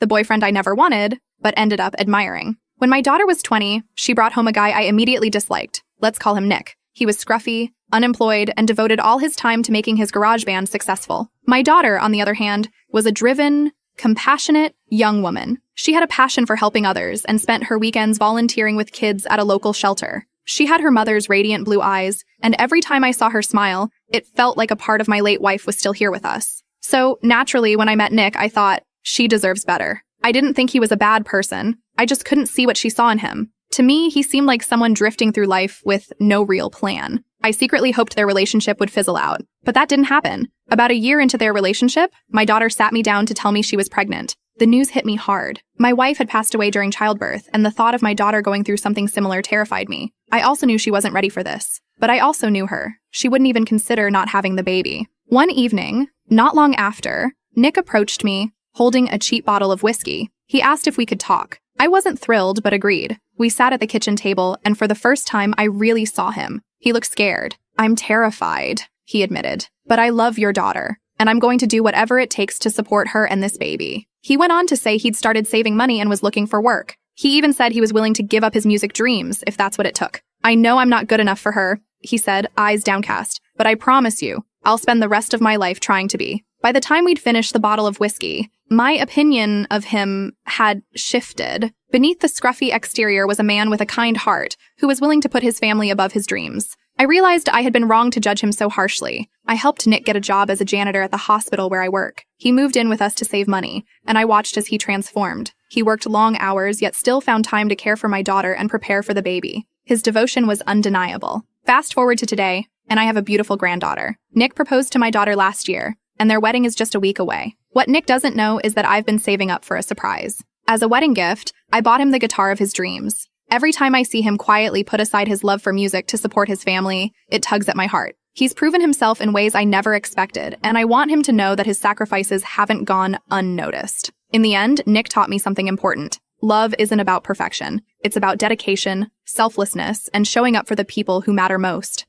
the boyfriend I never wanted, but ended up admiring. When my daughter was 20, she brought home a guy I immediately disliked. Let's call him Nick. He was scruffy, unemployed, and devoted all his time to making his garage band successful. My daughter, on the other hand, was a driven, compassionate, young woman. She had a passion for helping others and spent her weekends volunteering with kids at a local shelter. She had her mother's radiant blue eyes, and every time I saw her smile, it felt like a part of my late wife was still here with us. So, naturally, when I met Nick, I thought, she deserves better. I didn't think he was a bad person. I just couldn't see what she saw in him. To me, he seemed like someone drifting through life with no real plan. I secretly hoped their relationship would fizzle out, but that didn't happen. About a year into their relationship, my daughter sat me down to tell me she was pregnant. The news hit me hard. My wife had passed away during childbirth, and the thought of my daughter going through something similar terrified me. I also knew she wasn't ready for this. But I also knew her. She wouldn't even consider not having the baby. One evening, not long after, Nick approached me, holding a cheap bottle of whiskey. He asked if we could talk. I wasn't thrilled, but agreed. We sat at the kitchen table, and for the first time, I really saw him. He looked scared. I'm terrified, he admitted. But I love your daughter, and I'm going to do whatever it takes to support her and this baby. He went on to say he'd started saving money and was looking for work. He even said he was willing to give up his music dreams if that's what it took. I know I'm not good enough for her, he said, eyes downcast, but I promise you, I'll spend the rest of my life trying to be. By the time we'd finished the bottle of whiskey, my opinion of him had shifted. Beneath the scruffy exterior was a man with a kind heart who was willing to put his family above his dreams. I realized I had been wrong to judge him so harshly. I helped Nick get a job as a janitor at the hospital where I work. He moved in with us to save money, and I watched as he transformed. He worked long hours, yet still found time to care for my daughter and prepare for the baby. His devotion was undeniable. Fast forward to today, and I have a beautiful granddaughter. Nick proposed to my daughter last year, and their wedding is just a week away. What Nick doesn't know is that I've been saving up for a surprise. As a wedding gift, I bought him the guitar of his dreams. Every time I see him quietly put aside his love for music to support his family, it tugs at my heart. He's proven himself in ways I never expected, and I want him to know that his sacrifices haven't gone unnoticed. In the end, Nick taught me something important. Love isn't about perfection. It's about dedication, selflessness, and showing up for the people who matter most.